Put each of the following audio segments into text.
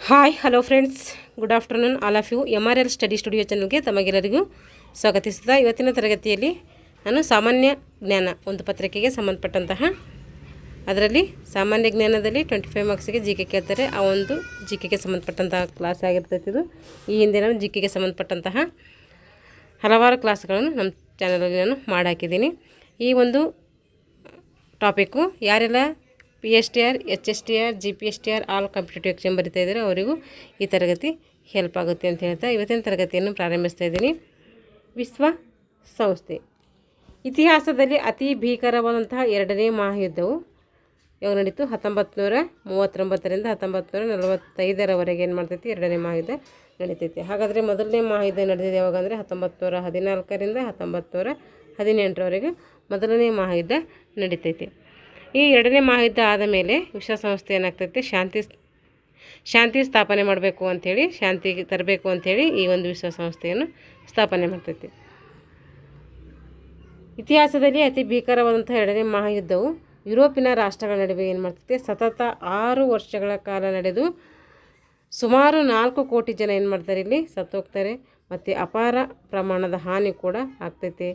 Hi hello friends, good afternoon all of you. MRL study studio ಚಾನಲ್ಗೆ ತಮಗೆಲ್ಲರಿಗೂ ಸ್ವಾಗತಿಸಿದ ಇವತ್ತಿನ ತರಗತಿಯಲ್ಲಿ ನಾನು ಸಾಮಾನ್ಯ ಜ್ಞಾನ ಒಂದು ಪತ್ರಿಕೆಗೆ ಸಂಬಂಧಪಟ್ಟಂತಹ ಅದರಲ್ಲಿ ಸಾಮಾನ್ಯ ಜ್ಞಾನದಲ್ಲಿ 25 ಮಾರ್ಕ್ಸಿಗೆ ಜಿ ಕೆ ಕೇಳ್ತಾರೆ. ಆ ಒಂದು ಜಿ ಕೆಗೆ ಸಂಬಂಧಪಟ್ಟಂತಹ ಕ್ಲಾಸ್ ಆಗಿರ್ತೈತಿ. ಇದು ಈ ಹಿಂದೆ ನಾನು ಜಿ ಕೆಗೆ ಸಂಬಂಧಪಟ್ಟಂತಹ ಹಲವಾರು ಕ್ಲಾಸ್ಗಳನ್ನು ನಮ್ಮ ಚಾನಲಲ್ಲಿ ನಾನು ಮಾಡಾಕಿದ್ದೀನಿ. ಈ ಒಂದು ಟಾಪಿಕ್ಕು ಯಾರೆಲ್ಲ PSTR, HSTR, GPSTR all competitive exam ಬರಿತಾ ಇದ್ದಾರೆ ಅವರಿಗೂ ಈ ತರಗತಿ ಹೆಲ್ಪ್ ಆಗುತ್ತೆ ಅಂತ ಹೇಳ್ತಾ ಇವತ್ತಿನ ತರಗತಿಯನ್ನು ಪ್ರಾರಂಭಿಸ್ತಾ ಇದ್ದೀನಿ. ವಿಶ್ವಸಂಸ್ಥೆ ಇತಿಹಾಸದಲ್ಲಿ ಅತಿ ಭೀಕರವಾದಂತಹ ಎರಡನೇ ಮಹಾಯುದ್ಧವು ಯಾವಾಗ ನಡೀತು? 1939ರಿಂದ 1945ರವರೆಗೆ ಏನು ಮಾಡ್ತೈತಿ? ಎರಡನೇ ಮಹಾಯುದ್ಧ ನಡೀತೈತಿ. ಹಾಗಾದರೆ ಮೊದಲನೇ ಮಹಾಯುದ್ಧ ನಡೆದಿದೆ ಯಾವಾಗ ಅಂದರೆ 1914ರಿಂದ 1918ರವರೆಗೆ ಮೊದಲನೇ ಮಹಾಯುದ್ಧ ನಡೀತೈತಿ. ಈ ಎರಡನೇ ಮಹಾಯುದ್ಧ ಆದ ಮೇಲೆ ವಿಶ್ವಸಂಸ್ಥೆ ಏನಾಗ್ತೈತೆ? ಶಾಂತಿ ಸ್ಥಾಪನೆ ಮಾಡಬೇಕು ಅಂಥೇಳಿ, ಶಾಂತಿ ತರಬೇಕು ಅಂಥೇಳಿ ಈ ಒಂದು ವಿಶ್ವಸಂಸ್ಥೆಯನ್ನು ಸ್ಥಾಪನೆ ಮಾಡ್ತೈತಿ. ಇತಿಹಾಸದಲ್ಲಿ ಅತಿ ಭೀಕರವಾದಂಥ ಎರಡನೇ ಮಹಾಯುದ್ಧವು ಯುರೋಪಿನ ರಾಷ್ಟ್ರಗಳ ನಡುವೆ ಏನು ಮಾಡ್ತೈತೆ? ಸತತ 6 ವರ್ಷಗಳ ಕಾಲ ನಡೆದು ಸುಮಾರು 4 ಕೋಟಿ ಜನ ಏನು ಮಾಡ್ತಾರೆ? ಇಲ್ಲಿ ಸತ್ತೋಗ್ತಾರೆ ಮತ್ತು ಅಪಾರ ಪ್ರಮಾಣದ ಹಾನಿ ಕೂಡ ಆಗ್ತೈತೆ.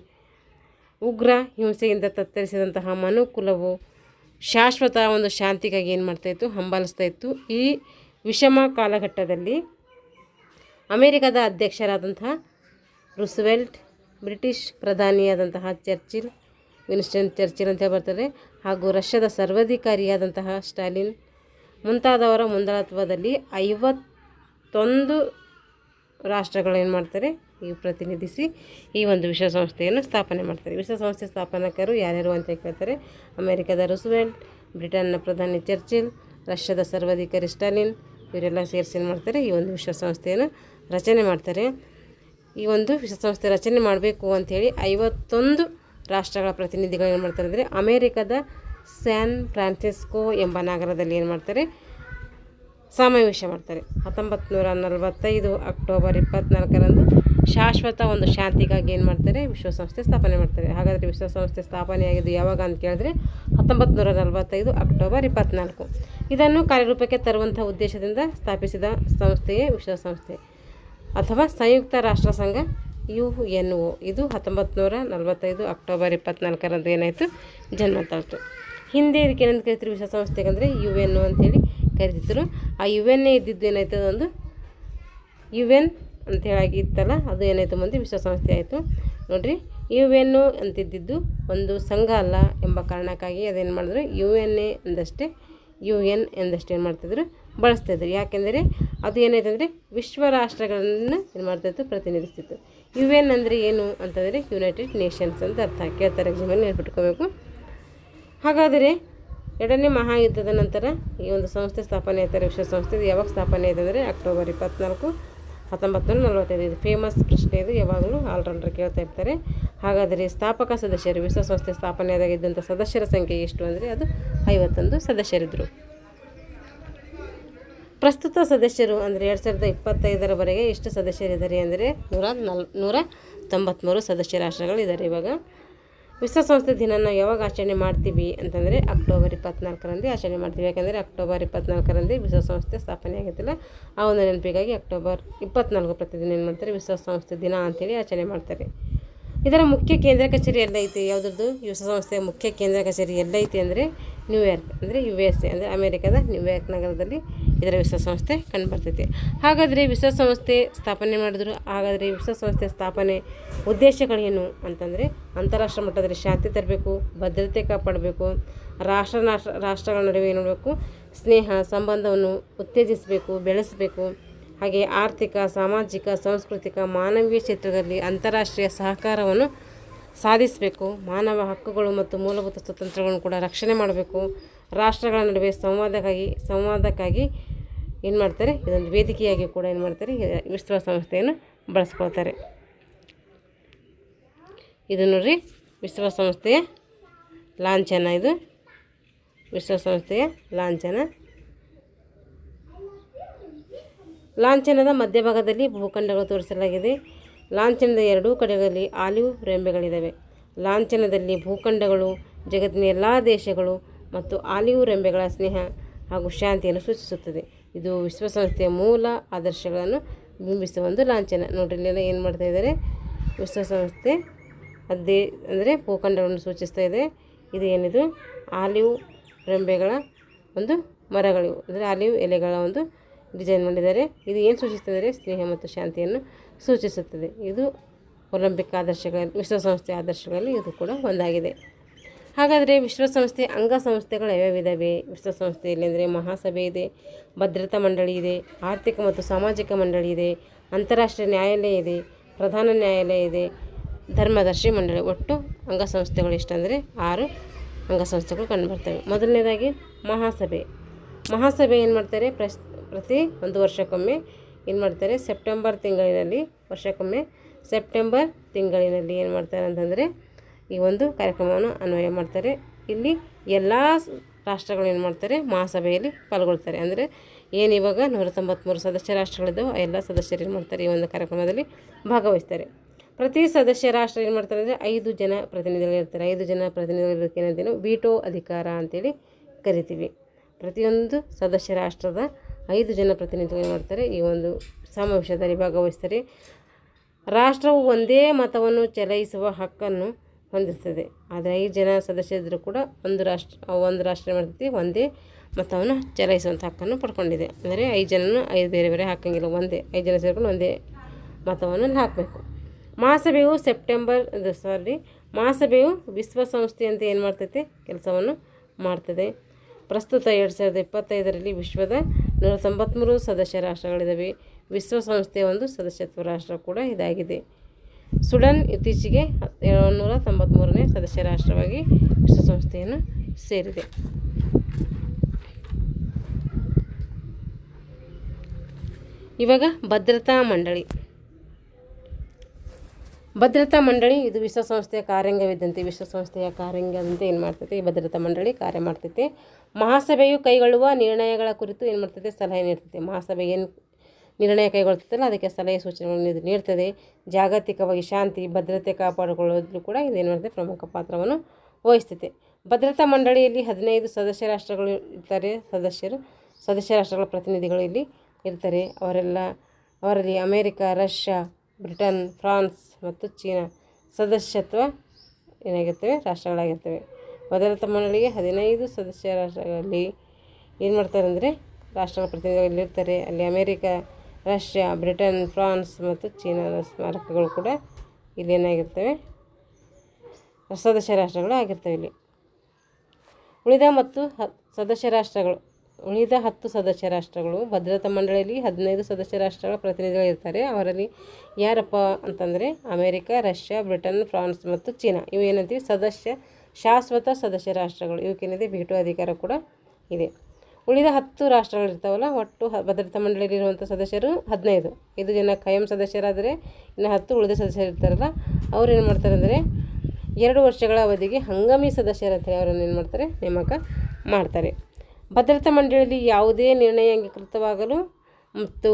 ಉಗ್ರ ಹಿಂಸೆಯಿಂದ ತತ್ತರಿಸಿದಂತಹ ಮನುಕುಲವು ಶಾಶ್ವತ ಒಂದು ಶಾಂತಿಗಾಗಿ ಏನು ಮಾಡ್ತಾಯಿತ್ತು? ಹಂಬಲಿಸ್ತಾ ಇತ್ತು. ಈ ವಿಷಮ ಕಾಲಘಟ್ಟದಲ್ಲಿ ಅಮೆರಿಕದ ಅಧ್ಯಕ್ಷರಾದಂತಹ ರೂಸ್ವೆಲ್ಟ್, ಬ್ರಿಟಿಷ್ ಪ್ರಧಾನಿಯಾದಂತಹ ವಿನ್ಸ್ಟನ್ ಚರ್ಚಿಲ್ ಅಂತ ಬರ್ತಾರೆ, ಹಾಗೂ ರಷ್ಯಾದ ಸರ್ವಾಧಿಕಾರಿಯಾದಂತಹ ಸ್ಟಾಲಿನ್ ಮುಂತಾದವರ ಮುಂದಾಳತ್ವದಲ್ಲಿ 51 ರಾಷ್ಟ್ರಗಳು ಏನು ಮಾಡ್ತಾರೆ? ಈ ಪ್ರತಿನಿಧಿಸಿ ಈ ಒಂದು ವಿಶ್ವಸಂಸ್ಥೆಯನ್ನು ಸ್ಥಾಪನೆ ಮಾಡ್ತಾರೆ. ವಿಶ್ವಸಂಸ್ಥೆ ಸ್ಥಾಪನಕರು ಯಾರ್ಯಾರು ಅಂತ ಕೇಳ್ತಾರೆ? ಅಮೆರಿಕದ ರೂಸ್ವೆಲ್ಟ್, ಬ್ರಿಟನ್ನ ಪ್ರಧಾನಿ ಚರ್ಚಿಲ್, ರಷ್ಯಾದ ಸರ್ವಾಧಿಕಾರಿ ಸ್ಟಾಲಿನ್ ಇವರೆಲ್ಲ ಸೇರಿಸಿ ಏನು ಮಾಡ್ತಾರೆ? ಈ ಒಂದು ವಿಶ್ವಸಂಸ್ಥೆಯನ್ನು ರಚನೆ ಮಾಡ್ತಾರೆ. ಈ ಒಂದು ವಿಶ್ವಸಂಸ್ಥೆ ರಚನೆ ಮಾಡಬೇಕು ಅಂಥೇಳಿ 51 ರಾಷ್ಟ್ರಗಳ ಪ್ರತಿನಿಧಿಗಳು ಏನು ಮಾಡ್ತಾರೆ ಅಂದರೆ ಅಮೇರಿಕದ ಸ್ಯಾನ್ ಫ್ರಾನ್ಸಿಸ್ಕೋ ಎಂಬ ನಗರದಲ್ಲಿ ಏನು ಮಾಡ್ತಾರೆ? ಸಮಾವೇಶ ಮಾಡ್ತಾರೆ. 1945 ಅಕ್ಟೋಬರ್ 24ರಂದು ಶಾಶ್ವತ ಒಂದು ಶಾಂತಿಗಾಗಿ ಏನು ಮಾಡ್ತಾರೆ? ವಿಶ್ವಸಂಸ್ಥೆ ಸ್ಥಾಪನೆ ಮಾಡ್ತಾರೆ. ಹಾಗಾದರೆ ವಿಶ್ವಸಂಸ್ಥೆ ಸ್ಥಾಪನೆಯಾಗಿದ್ದು ಯಾವಾಗ ಅಂತ ಕೇಳಿದ್ರೆ 1945 ಅಕ್ಟೋಬರ್ 24. ಇದನ್ನು ಕಾರ್ಯರೂಪಕ್ಕೆ ತರುವಂಥ ಉದ್ದೇಶದಿಂದ ಸ್ಥಾಪಿಸಿದ ಸಂಸ್ಥೆಯೇ ವಿಶ್ವಸಂಸ್ಥೆ ಅಥವಾ ಸಂಯುಕ್ತ ರಾಷ್ಟ್ರ ಸಂಘ UNO. ಇದು 1945 ಅಕ್ಟೋಬರ್ 24ರಂದು ಏನಾಯಿತು? ಜನ್ಮ ತಾಳ್ತು. ಹಿಂದೆ ಇದಕ್ಕೆ ಏನಂತ ಕರಿತಿದ್ರು? ವಿಶ್ವಸಂಸ್ಥೆಗೆ ಅಂದರೆ UNO ಅಂತೇಳಿ ಕರಿತಿದ್ರು. ಆ UN ಇದ್ದಿದ್ದು ಏನಾಯ್ತು? ಅದೊಂದು UN ಅಂಥೇಳಾಗಿ ಇತ್ತಲ್ಲ, ಅದು ಏನಾಯಿತು? ಮುಂದೆ ವಿಶ್ವಸಂಸ್ಥೆ ಆಯಿತು. ನೋಡಿರಿ, UNO ಅಂತಿದ್ದಿದ್ದು ಒಂದು ಸಂಘ ಅಲ್ಲ ಎಂಬ ಕಾರಣಕ್ಕಾಗಿ ಅದೇನು ಮಾಡಿದ್ರು? UNA ಅಂದಷ್ಟೇ UN ಎಂದಷ್ಟೇ ಏನು ಮಾಡ್ತಿದ್ರು? ಬಳಸ್ತಾಯಿದ್ರು. ಯಾಕೆಂದರೆ ಅದು ಏನಾಯ್ತು ಅಂದರೆ ವಿಶ್ವ ರಾಷ್ಟ್ರಗಳನ್ನು ಏನು ಮಾಡ್ತಾಯಿತ್ತು? ಪ್ರತಿನಿಧಿಸ್ತಿತ್ತು. UN ಅಂದರೆ ಏನು ಅಂತಂದರೆ ಯುನೈಟೆಡ್ ನೇಷನ್ಸ್ ಅಂತ ಅರ್ಥ. ಕೇಳ್ತಾರೆ ಎಕ್ಸಾಮಲ್ಲಿ ನೆನಪಿಟ್ಕೋಬೇಕು. ಹಾಗಾದರೆ ಎರಡನೇ ಮಹಾಯುದ್ಧದ ನಂತರ ಈ ಒಂದು ಸಂಸ್ಥೆ ಸ್ಥಾಪನೆ ಆಯ್ತಾರೆ. ವಿಶ್ವಸಂಸ್ಥೆ ಯಾವಾಗ ಸ್ಥಾಪನೆ ಆಯ್ತು ಅಂದರೆ ಅಕ್ಟೋಬರ್ 24, 1945. ಇದು ಫೇಮಸ್ ಪ್ರಶ್ನೆ. ಇದು ಯಾವಾಗಲೂ ಆಲ್ರೌಂಡರ್ ಕೇಳ್ತಾ ಇರ್ತಾರೆ. ಹಾಗಾದರೆ ಸ್ಥಾಪಕ ಸದಸ್ಯರು, ವಿಶ್ವಸಂಸ್ಥೆ ಸ್ಥಾಪನೆಯಾಗಿದ್ದಂಥ ಸದಸ್ಯರ ಸಂಖ್ಯೆ ಎಷ್ಟು ಅಂದರೆ ಅದು 51 ಸದಸ್ಯರಿದ್ದರು. ಪ್ರಸ್ತುತ ಸದಸ್ಯರು ಅಂದರೆ 2025ರವರೆಗೆ ಎಷ್ಟು ಸದಸ್ಯರಿದ್ದಾರೆ ಅಂದರೆ 193 ಸದಸ್ಯ ರಾಷ್ಟ್ರಗಳಿದ್ದಾರೆ. ಇವಾಗ ವಿಶ್ವಸಂಸ್ಥೆ ದಿನನ ಯಾವಾಗ ಆಚರಣೆ ಮಾಡ್ತೀವಿ ಅಂತಂದರೆ ಅಕ್ಟೋಬರ್ 24ರಂದೇ ಆಚರಣೆ ಮಾಡ್ತೀವಿ. ಯಾಕೆಂದರೆ ಅಕ್ಟೋಬರ್ 24ರಂದೇ ವಿಶ್ವಸಂಸ್ಥೆ ಸ್ಥಾಪನೆ ಆಗಿದ್ದಿಲ್ಲ. ಆ ಒಂದು ನೆನಪಿಗಾಗಿ ಅಕ್ಟೋಬರ್ 24 ಪ್ರತಿದಿನ ಏನು ಮಾಡ್ತಾರೆ? ವಿಶ್ವಸಂಸ್ಥೆ ದಿನ ಅಂತೇಳಿ ಆಚರಣೆ ಮಾಡ್ತಾರೆ. ಇದರ ಮುಖ್ಯ ಕೇಂದ್ರ ಕಚೇರಿ ಎಲ್ಲೈತಿ? ಯಾವುದ್ರದ್ದು? ವಿಶ್ವಸಂಸ್ಥೆಯ ಮುಖ್ಯ ಕೇಂದ್ರ ಕಚೇರಿ ಎಲ್ಲೈತಿ ಅಂದರೆ ನ್ಯೂಯಾರ್ಕ್ ಅಂದರೆ USA ಅಂದರೆ ಅಮೆರಿಕದ ನ್ಯೂಯಾರ್ಕ್ ನಗರದಲ್ಲಿ ಇದರ ವಿಶ್ವಸಂಸ್ಥೆ ಕಂಡುಬರ್ತೈತಿ. ಹಾಗಾದರೆ ವಿಶ್ವಸಂಸ್ಥೆ ಸ್ಥಾಪನೆ ಮಾಡಿದ್ರು. ಹಾಗಾದರೆ ವಿಶ್ವಸಂಸ್ಥೆ ಸ್ಥಾಪನೆ ಉದ್ದೇಶಗಳೇನು ಅಂತಂದರೆ ಅಂತಾರಾಷ್ಟ್ರೀಯ ಮಟ್ಟದಲ್ಲಿ ಶಾಂತಿ ತರಬೇಕು, ಭದ್ರತೆ ಕಾಪಾಡಬೇಕು, ರಾಷ್ಟ್ರಗಳ ನಡುವೆ ಏನು ಮಾಡಬೇಕು? ಸ್ನೇಹ ಸಂಬಂಧವನ್ನು ಉತ್ತೇಜಿಸಬೇಕು, ಬೆಳೆಸಬೇಕು. ಹಾಗೆ ಆರ್ಥಿಕ, ಸಾಮಾಜಿಕ, ಸಾಂಸ್ಕೃತಿಕ, ಮಾನವೀಯ ಕ್ಷೇತ್ರದಲ್ಲಿ ಅಂತಾರಾಷ್ಟ್ರೀಯ ಸಹಕಾರವನ್ನು ಸಾಧಿಸಬೇಕು. ಮಾನವ ಹಕ್ಕುಗಳು ಮತ್ತು ಮೂಲಭೂತ ಸ್ವಾತಂತ್ರ್ಯಗಳನ್ನು ಕೂಡ ರಕ್ಷಣೆ ಮಾಡಬೇಕು. ರಾಷ್ಟ್ರಗಳ ನಡುವೆ ಸಂವಾದಕ್ಕಾಗಿ ಏನು ಮಾಡ್ತಾರೆ? ಇದೊಂದು ವೇದಿಕೆಯಾಗಿ ಕೂಡ ಏನು ಮಾಡ್ತಾರೆ? ವಿಶ್ವಸಂಸ್ಥೆಯನ್ನು ಬಳಸ್ಕೊಳ್ತಾರೆ. ಇದು ನೋಡ್ರಿ ವಿಶ್ವಸಂಸ್ಥೆಯ ಲಾಂಛನ. ಇದು ವಿಶ್ವಸಂಸ್ಥೆಯ ಲಾಂಛನದ ಮಧ್ಯಭಾಗದಲ್ಲಿ ಭೂಖಂಡಗಳು ತೋರಿಸಲಾಗಿದೆ. ಲಾಂಛನದ ಎರಡೂ ಕಡೆಗಳಲ್ಲಿ ಆಲಿವ್ ರೆಂಬೆಗಳಿದ್ದಾವೆ. ಲಾಂಛನದಲ್ಲಿ ಭೂಖಂಡಗಳು, ಜಗತ್ತಿನ ಎಲ್ಲ ದೇಶಗಳು ಮತ್ತು ಆಲಿವ್ ರೆಂಬೆಗಳ ಸ್ನೇಹ ಹಾಗೂ ಶಾಂತಿಯನ್ನು ಸೂಚಿಸುತ್ತದೆ. ಇದು ವಿಶ್ವಸಂಸ್ಥೆಯ ಮೂಲ ಆದರ್ಶಗಳನ್ನು ಬಿಂಬಿಸುವ ಒಂದು ಲಾಂಛನ. ನೋಡ್ರಿ ಇಲ್ಲೆಲ್ಲ ಏನು ಮಾಡ್ತಾ ಇದ್ದಾರೆ, ವಿಶ್ವಸಂಸ್ಥೆ ಅದೇ ಅಂದರೆ ಭೂಖಂಡವನ್ನು ಸೂಚಿಸ್ತಾ ಇದೆ. ಇದು ಏನಿದು ಆಲಿವ್ ರೆಂಬೆಗಳ ಒಂದು ಮರಗಳು, ಅಂದರೆ ಆಲಿವ್ ಎಲೆಗಳ ಒಂದು ಡಿಸೈನ್ ಮಾಡಿದ್ದಾರೆ. ಇದು ಏನು ಸೂಚಿಸ್ತದೆ, ಸ್ನೇಹ ಮತ್ತು ಶಾಂತಿಯನ್ನು ಸೂಚಿಸುತ್ತದೆ. ಇದು ಒಲಿಂಪಿಕ್ ಆದರ್ಶಗಳಲ್ಲಿ, ವಿಶ್ವಸಂಸ್ಥೆ ಆದರ್ಶಗಳಲ್ಲಿ ಇದು ಕೂಡ ಒಂದಾಗಿದೆ. ಹಾಗಾದರೆ ವಿಶ್ವಸಂಸ್ಥೆ ಅಂಗಸಂಸ್ಥೆಗಳು ಯಾವ್ಯಾವಿದ್ದಾವೆ? ವಿಶ್ವಸಂಸ್ಥೆಯಲ್ಲಿ ಅಂದರೆ ಮಹಾಸಭೆ ಇದೆ, ಭದ್ರತಾ ಮಂಡಳಿ ಇದೆ, ಆರ್ಥಿಕ ಮತ್ತು ಸಾಮಾಜಿಕ ಮಂಡಳಿ ಇದೆ, ಅಂತಾರಾಷ್ಟ್ರೀಯ ನ್ಯಾಯಾಲಯ ಇದೆ, ಪ್ರಧಾನ ನ್ಯಾಯಾಲಯ ಇದೆ, ಧರ್ಮದರ್ಶಿ ಮಂಡಳಿ. ಒಟ್ಟು ಅಂಗಸಂಸ್ಥೆಗಳು ಎಷ್ಟಂದರೆ 6 ಅಂಗಸಂಸ್ಥೆಗಳು ಕಂಡುಬರ್ತವೆ. ಮೊದಲನೇದಾಗಿ ಮಹಾಸಭೆ ಏನು ಮಾಡ್ತಾರೆ, ಪ್ರತಿ 1 ವರ್ಷಕ್ಕೊಮ್ಮೆ ಏನು ಮಾಡ್ತಾರೆ, ಸೆಪ್ಟೆಂಬರ್ ತಿಂಗಳಿನಲ್ಲಿ ಏನು ಮಾಡ್ತಾರೆ ಅಂತಂದರೆ ಈ ಒಂದು ಕಾರ್ಯಕ್ರಮವನ್ನು ಅನ್ವಯ ಮಾಡ್ತಾರೆ. ಇಲ್ಲಿ ಎಲ್ಲ ರಾಷ್ಟ್ರಗಳು ಏನು ಮಾಡ್ತಾರೆ, ಮಹಾಸಭೆಯಲ್ಲಿ ಪಾಲ್ಗೊಳ್ತಾರೆ. ಅಂದರೆ ಏನು ಇವಾಗ 193 ಸದಸ್ಯ ರಾಷ್ಟ್ರಗಳಿದ್ದಾವೆ, ಆ ಎಲ್ಲ ಸದಸ್ಯರು ಏನು ಮಾಡ್ತಾರೆ, ಈ ಒಂದು ಕಾರ್ಯಕ್ರಮದಲ್ಲಿ ಭಾಗವಹಿಸ್ತಾರೆ. ಪ್ರತಿ ಸದಸ್ಯ ರಾಷ್ಟ್ರ ಏನು ಮಾಡ್ತಾರೆ ಅಂದರೆ 5 ಜನ ಪ್ರತಿನಿಧಿಗಳಿರ್ತಾರೆ. 5 ಜನ ಪ್ರತಿನಿಧಿಗಳಿಗೆ ಏನಂತೇಳಿ ವೀಟೋ ಅಧಿಕಾರ ಅಂತೇಳಿ ಕರಿತೀವಿ. ಪ್ರತಿಯೊಂದು ಸದಸ್ಯ ರಾಷ್ಟ್ರದ 5 ಜನ ಪ್ರತಿನಿಧಿಗಳು ಏನು ಮಾಡ್ತಾರೆ, ಈ ಒಂದು ಸಮಾವೇಶದಲ್ಲಿ ಭಾಗವಹಿಸ್ತಾರೆ. ರಾಷ್ಟ್ರವು ಒಂದೇ ಮತವನ್ನು ಚಲಾಯಿಸುವ ಹಕ್ಕನ್ನು ಹೊಂದಿರ್ತದೆ. ಆದರೆ 5 ಜನ ಸದಸ್ಯರಿದ್ದರೂ ಕೂಡ ಒಂದು ರಾಷ್ಟ್ರ ಮಾಡ್ತೈತಿ ಒಂದೇ ಮತವನ್ನು ಚಲಾಯಿಸುವಂಥ ಹಕ್ಕನ್ನು ಪಡ್ಕೊಂಡಿದೆ. ಅಂದರೆ 5 ಜನನು 5 ಬೇರೆ ಬೇರೆ ಹಾಕಂಗಿಲ್ಲ, 5 ಜನ ಸೇರಿಕೊಂಡು ಒಂದೇ ಮತವನ್ನು ಹಾಕಬೇಕು. ಮಹಾಸಭೆಯು ವಿಶ್ವಸಂಸ್ಥೆ ಅಂತ ಏನು ಮಾಡ್ತೈತೆ, ಕೆಲಸವನ್ನು ಮಾಡ್ತದೆ. ಪ್ರಸ್ತುತ 2025ರಲ್ಲಿ ವಿಶ್ವದ 193 ಸದಸ್ಯ ರಾಷ್ಟ್ರಗಳಿದ್ದಾವೆ. ವಿಶ್ವಸಂಸ್ಥೆಯ ಒಂದು ಸದಸ್ಯತ್ವ ರಾಷ್ಟ್ರ ಕೂಡ ಇದಾಗಿದೆ. ಸುಡಾನ್ ಇತ್ತೀಚೆಗೆ 193ನೇ ಸದಸ್ಯ ರಾಷ್ಟ್ರವಾಗಿ ವಿಶ್ವಸಂಸ್ಥೆಯನ್ನು ಸೇರಿದೆ. ಇವಾಗ ಭದ್ರತಾ ಮಂಡಳಿ ಇದು ವಿಶ್ವಸಂಸ್ಥೆಯ ಕಾರ್ಯಾಂಗವಿದ್ದಂತೆ, ವಿಶ್ವಸಂಸ್ಥೆಯ ಕಾರ್ಯಾಂಗದಂತೆ ಏನು ಮಾಡ್ತೈತೆ, ಈ ಭದ್ರತಾ ಮಂಡಳಿ ಕಾರ್ಯ ಮಾಡ್ತೈತೆ. ಮಹಾಸಭೆಯು ಕೈಗೊಳ್ಳುವ ನಿರ್ಣಯಗಳ ಕುರಿತು ಏನು ಮಾಡ್ತೈತೆ, ಸಲಹೆ ನೀಡ್ತೈತೆ. ಮಹಾಸಭೆ ಏನು ನಿರ್ಣಯ ಕೈಗೊಳ್ತೈತಲ್ಲ ಅದಕ್ಕೆ ಸಲಹೆ ಸೂಚನೆಗಳನ್ನು ನೀಡ್ತದೆ. ಜಾಗತಿಕವಾಗಿ ಶಾಂತಿ ಭದ್ರತೆ ಕಾಪಾಡಿಕೊಳ್ಳೋದ್ರೂ ಕೂಡ ಇದೇನು ಮಾಡ್ತದೆ, ಪ್ರಮುಖ ಪಾತ್ರವನ್ನು ವಹಿಸ್ತೈತೆ. ಭದ್ರತಾ ಮಂಡಳಿಯಲ್ಲಿ 15 ಸದಸ್ಯ ರಾಷ್ಟ್ರಗಳು ಇರ್ತಾರೆ. ಸದಸ್ಯ ರಾಷ್ಟ್ರಗಳ ಪ್ರತಿನಿಧಿಗಳು ಇಲ್ಲಿ ಇರ್ತಾರೆ. ಅವರಲ್ಲಿ ಅಮೇರಿಕ, ರಷ್ಯಾ, ಬ್ರಿಟನ್, ಫ್ರಾನ್ಸ್ ಮತ್ತು ಚೀನಾ ಸದಸ್ಯತ್ವ ರಾಷ್ಟ್ರಗಳಾಗಿರ್ತವೆ. ಭದ್ರತಾ ಮಂಡಳಿಗೆ 15 ಸದಸ್ಯ ರಾಷ್ಟ್ರಗಳಲ್ಲಿ ಏನು ಮಾಡ್ತಾರೆ ಅಂದರೆ ರಾಷ್ಟ್ರಗಳ ಪ್ರತಿನಿಧಿಗಳು ಇರ್ತಾರೆ. ಅಲ್ಲಿ ಅಮೇರಿಕ, ರಷ್ಯಾ, ಬ್ರಿಟನ್, ಫ್ರಾನ್ಸ್ ಮತ್ತು ಚೀನಾದ ಸ್ಮಾರಕಗಳು ಕೂಡ ಇಲ್ಲೇನಾಗಿರ್ತವೆ, ಸದಸ್ಯ ರಾಷ್ಟ್ರಗಳು ಆಗಿರ್ತವೆ. ಇಲ್ಲಿ ಉಳಿದ 10 ಸದಸ್ಯ ರಾಷ್ಟ್ರಗಳು ಭದ್ರತಾ ಮಂಡಳಿಯಲ್ಲಿ 15 ಸದಸ್ಯ ರಾಷ್ಟ್ರಗಳ ಪ್ರತಿನಿಧಿಗಳಿರ್ತಾರೆ. ಅವರಲ್ಲಿ ಯಾರಪ್ಪ ಅಂತಂದರೆ ಅಮೇರಿಕ, ರಷ್ಯಾ, ಬ್ರಿಟನ್, ಫ್ರಾನ್ಸ್ ಮತ್ತು ಚೀನಾ. ಇವು ಏನಂತೀವಿ, ಶಾಶ್ವತ ಸದಸ್ಯ ರಾಷ್ಟ್ರಗಳು. ಇವಕ್ಕೇನಿದೆ, ವೀಟೋ ಅಧಿಕಾರ ಕೂಡ ಇದೆ. ಉಳಿದ 10 ರಾಷ್ಟ್ರಗಳಿರ್ತಾವಲ್ಲ, ಒಟ್ಟು ಭದ್ರತಾ ಮಂಡಳಿಯಲ್ಲಿರುವಂಥ ಸದಸ್ಯರು 15. 5 ಜನ ಖಾಯಂ ಸದಸ್ಯರಾದರೆ ಇನ್ನು 10 ಉಳಿದ ಸದಸ್ಯರು ಇರ್ತಾರಲ್ಲ, ಅವ್ರು ಏನು ಮಾಡ್ತಾರೆ ಅಂದರೆ 2 ವರ್ಷಗಳ ಅವಧಿಗೆ ಹಂಗಾಮಿ ಸದಸ್ಯರಂತೇಳಿ ಅವರನ್ನು ಏನು ಮಾಡ್ತಾರೆ, ನೇಮಕ ಮಾಡ್ತಾರೆ. ಭದ್ರತಾ ಮಂಡಳಿಯಲ್ಲಿ ಯಾವುದೇ ನಿರ್ಣಯ ಅಂಗೀಕೃತವಾಗಲು ಮತ್ತು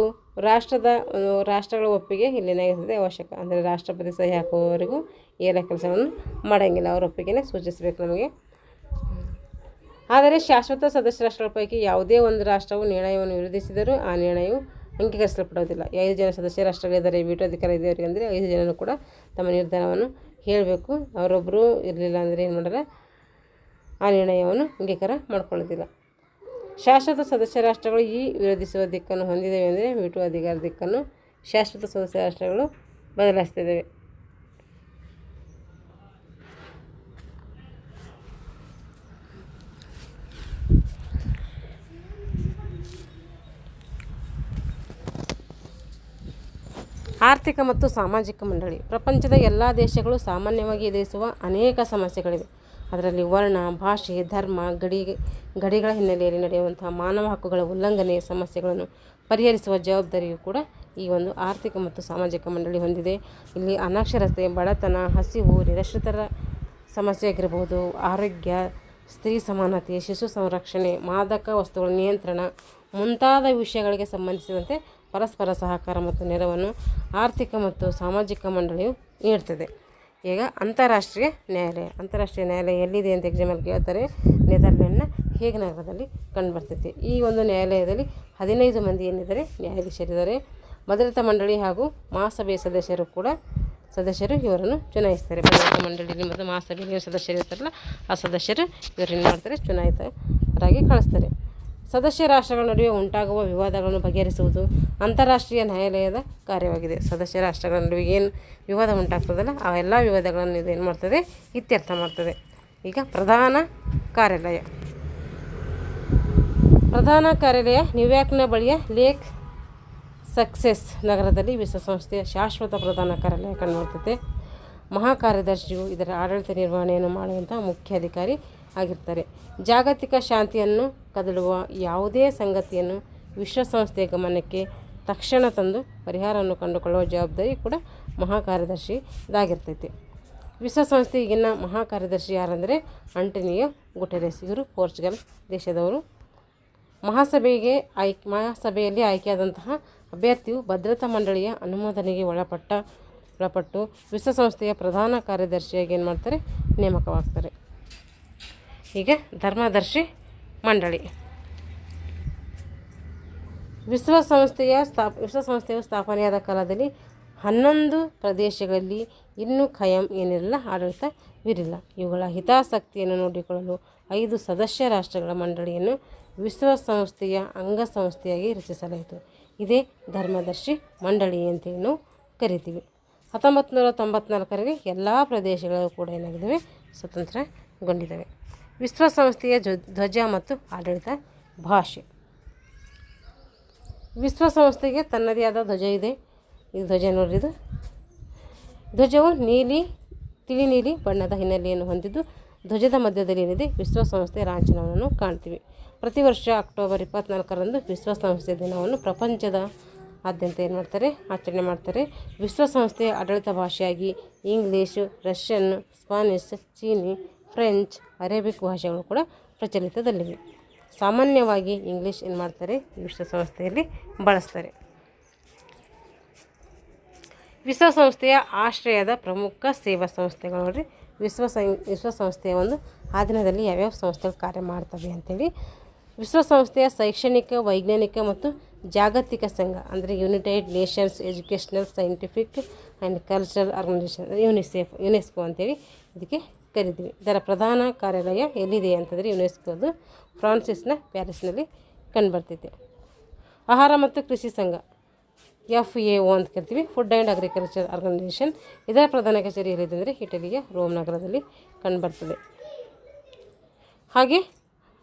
ರಾಷ್ಟ್ರಗಳ ಒಪ್ಪಿಗೆ ಇಲ್ಲೇನಾಗಿರ್ತದೆ ಅವಶ್ಯಕ. ಅಂದರೆ ರಾಷ್ಟ್ರಪತಿ ಸಹಿ ಹಾಕುವವರೆಗೂ ಎಲ್ಲ ಕೆಲಸವನ್ನು ಮಾಡೋಂಗಿಲ್ಲ, ಅವರ ಒಪ್ಪಿಗೆನೇ ಸೂಚಿಸಬೇಕು ನಮಗೆ. ಆದರೆ ಶಾಶ್ವತ ಸದಸ್ಯ ರಾಷ್ಟ್ರಗಳ ಪೈಕಿ ಯಾವುದೇ ಒಂದು ರಾಷ್ಟ್ರವು ನಿರ್ಣಯವನ್ನು ವಿರೋಧಿಸಿದರೂ ಆ ನಿರ್ಣಯವು ಅಂಗೀಕರಿಸಲ್ಪಡೋದಿಲ್ಲ. 5 ಜನ ಸದಸ್ಯ ರಾಷ್ಟ್ರಗಳಿದ್ದಾರೆ, ವೀಟೋ ಅಧಿಕಾರ ಇದೆಯವರಿಗೆ ಅಂದರೆ 5 ಜನರು ಕೂಡ ತಮ್ಮ ನಿರ್ಧಾರವನ್ನು ಹೇಳಬೇಕು. ಅವರೊಬ್ಬರು ಇರಲಿಲ್ಲ ಅಂದರೆ ಏನು ಮಾಡ್ಯಾರ, ಆ ನಿರ್ಣಯವನ್ನು ಅಂಗೀಕಾರ ಮಾಡ್ಕೊಳ್ಳೋದಿಲ್ಲ. ಶಾಶ್ವತ ಸದಸ್ಯ ರಾಷ್ಟ್ರಗಳು ಈ ವಿರೋಧಿಸುವ ದಿಕ್ಕನ್ನು ಹೊಂದಿದ್ದೇವೆ ಅಂದರೆ ವೀಟೋ ಅಧಿಕಾರ ದಿಕ್ಕನ್ನು ಶಾಶ್ವತ ಸದಸ್ಯ ರಾಷ್ಟ್ರಗಳು ಬದಲಾಯಿಸ್ತಿದ್ದೇವೆ. ಆರ್ಥಿಕ ಮತ್ತು ಸಾಮಾಜಿಕ ಮಂಡಳಿ ಪ್ರಪಂಚದ ಎಲ್ಲ ದೇಶಗಳು ಸಾಮಾನ್ಯವಾಗಿ ಎದುರಿಸುವ ಅನೇಕ ಸಮಸ್ಯೆಗಳಿವೆ. ಅದರಲ್ಲಿ ವರ್ಣ, ಭಾಷೆ, ಧರ್ಮ, ಗಡಿಗಳ ಹಿನ್ನೆಲೆಯಲ್ಲಿ ನಡೆಯುವಂತಹ ಮಾನವ ಹಕ್ಕುಗಳ ಉಲ್ಲಂಘನೆ ಸಮಸ್ಯೆಗಳನ್ನು ಪರಿಹರಿಸುವ ಜವಾಬ್ದಾರಿಯು ಕೂಡ ಈ ಒಂದು ಆರ್ಥಿಕ ಮತ್ತು ಸಾಮಾಜಿಕ ಮಂಡಳಿ ಹೊಂದಿದೆ. ಇಲ್ಲಿ ಅನಕ್ಷರತೆ, ಬಡತನ, ಹಸಿವು, ನಿರಕ್ಷರತರ ಸಮಸ್ಯೆ ಆಗಿರಬಹುದು, ಆರೋಗ್ಯ, ಸ್ತ್ರೀ ಸಮಾನತೆ, ಶಿಶು ಸಂರಕ್ಷಣೆ, ಮಾದಕ ವಸ್ತುಗಳ ನಿಯಂತ್ರಣ ಮುಂತಾದ ವಿಷಯಗಳಿಗೆ ಸಂಬಂಧಿಸಿದಂತೆ ಪರಸ್ಪರ ಸಹಕಾರ ಮತ್ತು ನೆರವನ್ನು ಆರ್ಥಿಕ ಮತ್ತು ಸಾಮಾಜಿಕ ಮಂಡಳಿಯು ನೀಡ್ತದೆ. ಈಗ ಅಂತಾರಾಷ್ಟ್ರೀಯ ನ್ಯಾಯಾಲಯ ಎಲ್ಲಿದೆ ಅಂತ ಎಕ್ಸಾಮಲ್ಲಿ ಕೇಳ್ತಾರೆ. ನೆದರ್ಲ್ಯಾಂಡ್ನ ಹೇಗ್ ನಗರದಲ್ಲಿ ಕಂಡುಬರ್ತೈತೆ. ಈ ಒಂದು ನ್ಯಾಯಾಲಯದಲ್ಲಿ 15 ಮಂದಿ ಏನಿದ್ದಾರೆ ನ್ಯಾಯಾಧೀಶರಿದ್ದಾರೆ. ಭದ್ರತಾ ಮಂಡಳಿ ಹಾಗೂ ಮಹಾಸಭೆಯ ಸದಸ್ಯರು ಇವರನ್ನು ಚುನಾಯಿಸ್ತಾರೆ. ಭದ್ರತಾ ಮಂಡಳಿಯಲ್ಲಿ ಮತ್ತು ಮಹಾಸಭೆಯಲ್ಲಿ ಸದಸ್ಯರು ಇರ್ತಾರಲ್ಲ, ಆ ಸದಸ್ಯರು ಇವರೇನು ಮಾಡ್ತಾರೆ, ಚುನಾಯಿತರಾಗಿ ಕಳಿಸ್ತಾರೆ. ಸದಸ್ಯ ರಾಷ್ಟ್ರಗಳ ನಡುವೆ ಉಂಟಾಗುವ ವಿವಾದಗಳನ್ನು ಬಗೆಹರಿಸುವುದು ಅಂತಾರಾಷ್ಟ್ರೀಯ ನ್ಯಾಯಾಲಯದ ಕಾರ್ಯವಾಗಿದೆ. ಸದಸ್ಯ ರಾಷ್ಟ್ರಗಳ ನಡುವೆ ಏನು ವಿವಾದ ಉಂಟಾಗ್ತದಲ್ಲ, ಆ ಎಲ್ಲ ವಿವಾದಗಳನ್ನು ಇದು ಏನು ಮಾಡ್ತದೆ, ಇತ್ಯರ್ಥ ಮಾಡ್ತದೆ. ಈಗ ಪ್ರಧಾನ ಕಾರ್ಯಾಲಯ ನ್ಯೂಯಾರ್ಕ್ನ ಬಳಿಯ ಲೇಕ್ ಸಕ್ಸೆಸ್ ನಗರದಲ್ಲಿ ವಿಶ್ವಸಂಸ್ಥೆಯ ಶಾಶ್ವತ ಪ್ರಧಾನ ಕಾರ್ಯಾಲಯ ಕಂಡುಬರ್ತದೆ. ಮಹಾಕಾರ್ಯದರ್ಶಿಯು ಇದರ ಆಡಳಿತ ನಿರ್ವಹಣೆಯನ್ನು ಮಾಡುವಂಥ ಮುಖ್ಯ ಅಧಿಕಾರಿ ಆಗಿರ್ತಾರೆ. ಜಾಗತಿಕ ಶಾಂತಿಯನ್ನು ಕದಡುವ ಯಾವುದೇ ಸಂಗತಿಯನ್ನು ವಿಶ್ವಸಂಸ್ಥೆಯ ಗಮನಕ್ಕೆ ತಕ್ಷಣ ತಂದು ಪರಿಹಾರವನ್ನು ಕಂಡುಕೊಳ್ಳುವ ಜವಾಬ್ದಾರಿ ಕೂಡ ಮಹಾಕಾರ್ಯದರ್ಶಿದಾಗಿರ್ತೈತಿ. ವಿಶ್ವಸಂಸ್ಥೆ ಈಗಿನ ಮಹಾಕಾರ್ಯದರ್ಶಿ ಯಾರಂದರೆ ಆಂಟೋನಿಯೋ ಗುಟೆರೆಸ್. ಇವರು ಪೋರ್ಚುಗಲ್ ದೇಶದವರು. ಮಹಾಸಭೆಯಲ್ಲಿ ಆಯ್ಕೆಯಾದಂತಹ ಅಭ್ಯರ್ಥಿಯು ಭದ್ರತಾ ಮಂಡಳಿಯ ಅನುಮೋದನೆಗೆ ಒಳಪಟ್ಟು ವಿಶ್ವಸಂಸ್ಥೆಯ ಪ್ರಧಾನ ಕಾರ್ಯದರ್ಶಿಯಾಗಿ ಏನು ಮಾಡ್ತಾರೆ, ನೇಮಕವಾಗ್ತಾರೆ. ಈಗ ಧರ್ಮದರ್ಶಿ ಮಂಡಳಿ. ವಿಶ್ವಸಂಸ್ಥೆಯು ಸ್ಥಾಪನೆಯಾದ ಕಾಲದಲ್ಲಿ 11 ಪ್ರದೇಶಗಳಲ್ಲಿ ಇನ್ನೂ ಖಾಯಂ ಏನಿರಲಿಲ್ಲ, ಆಡಳಿತವಿರಲಿಲ್ಲ. ಇವುಗಳ ಹಿತಾಸಕ್ತಿಯನ್ನು ನೋಡಿಕೊಳ್ಳಲು 5 ಸದಸ್ಯ ರಾಷ್ಟ್ರಗಳ ಮಂಡಳಿಯನ್ನು ವಿಶ್ವಸಂಸ್ಥೆಯ ಅಂಗಸಂಸ್ಥೆಯಾಗಿ ರಚಿಸಲಾಯಿತು. ಇದೇ ಧರ್ಮದರ್ಶಿ ಮಂಡಳಿ ಅಂತೇಳಿ ನಾವು ಕರಿತೀವಿ. 1994ರಲ್ಲಿ ಎಲ್ಲ ಪ್ರದೇಶಗಳು ಕೂಡ ಏನಾಗಿದ್ದಾವೆ, ಸ್ವತಂತ್ರಗೊಂಡಿದ್ದಾವೆ. ವಿಶ್ವಸಂಸ್ಥೆಯ ಧ್ವಜ ಮತ್ತು ಆಡಳಿತ ಭಾಷೆ. ವಿಶ್ವಸಂಸ್ಥೆಗೆ ತನ್ನದೇ ಆದ ಧ್ವಜ ಇದೆ. ಈ ಧ್ವಜ ನೋಡ್ರಿ, ಇದು ಧ್ವಜವು ತಿಳಿ ನೀಲಿ ಬಣ್ಣದ ಹಿನ್ನೆಲೆಯನ್ನು ಹೊಂದಿದ್ದು, ಧ್ವಜದ ಮಧ್ಯದಲ್ಲಿ ಏನಿದೆ ವಿಶ್ವಸಂಸ್ಥೆಯ ಲಾಂಛನವನ್ನು ಕಾಣ್ತೀವಿ. ಪ್ರತಿ ವರ್ಷ ಅಕ್ಟೋಬರ್ 24ರಂದು ವಿಶ್ವಸಂಸ್ಥೆಯ ದಿನವನ್ನು ಪ್ರಪಂಚದಾದ್ಯಂತ ಏನು ಮಾಡ್ತಾರೆ, ಆಚರಣೆ ಮಾಡ್ತಾರೆ. ವಿಶ್ವಸಂಸ್ಥೆಯ ಆಡಳಿತ ಭಾಷೆಯಾಗಿ ಇಂಗ್ಲೀಷ್, ರಷ್ಯನ್, ಸ್ಪಾನಿಷ್, ಚೀನಿ, ಫ್ರೆಂಚ್, ಅರೇಬಿಕ್ ಭಾಷೆಗಳು ಕೂಡ ಪ್ರಚಲಿತದಲ್ಲಿವೆ. ಸಾಮಾನ್ಯವಾಗಿ ಇಂಗ್ಲೀಷ್ ಏನು ಮಾಡ್ತಾರೆ, ವಿಶ್ವಸಂಸ್ಥೆಯಲ್ಲಿ ಬಳಸ್ತಾರೆ. ವಿಶ್ವಸಂಸ್ಥೆಯ ಆಶ್ರಯದ ಪ್ರಮುಖ ಸೇವಾ ಸಂಸ್ಥೆಗಳು ನೋಡ್ರಿ. ವಿಶ್ವಸಂಸ್ಥೆಯ ಒಂದು ಆಧೀನದಲ್ಲಿ ಯಾವ್ಯಾವ ಸಂಸ್ಥೆಗಳು ಕಾರ್ಯ ಮಾಡ್ತವೆ ಅಂಥೇಳಿ. ವಿಶ್ವಸಂಸ್ಥೆಯ ಶೈಕ್ಷಣಿಕ, ವೈಜ್ಞಾನಿಕ ಮತ್ತು ಜಾಗತಿಕ ಸಂಘ ಅಂದರೆ United Nations Educational, Scientific and Cultural Organisation, UNESCO ಅಂತೇಳಿ ಇದಕ್ಕೆ ಕರಿತೀವಿ. ಇದರ ಪ್ರಧಾನ ಕಾರ್ಯಾಲಯ ಎಲ್ಲಿದೆ ಅಂತಂದರೆ ಯುನೆಸ್ಕೋದು ಫ್ರಾನ್ಸಿಸ್ನ ಪ್ಯಾರಿಸ್ನಲ್ಲಿ ಕಂಡುಬರ್ತೈತೆ. ಆಹಾರ ಮತ್ತು ಕೃಷಿ ಸಂಘ FAO ಅಂತ ಕರಿತೀವಿ, ಫುಡ್ ಆ್ಯಂಡ್ ಅಗ್ರಿಕಲ್ಚರ್ ಆರ್ಗನೈಸೇಷನ್. ಇದರ ಪ್ರಧಾನ ಕಚೇರಿ ಎಲ್ಲಿದೆ ಅಂದರೆ ಇಟಲಿಯ ರೋಮ್ ನಗರದಲ್ಲಿ ಕಂಡುಬರ್ತದೆ. ಹಾಗೆ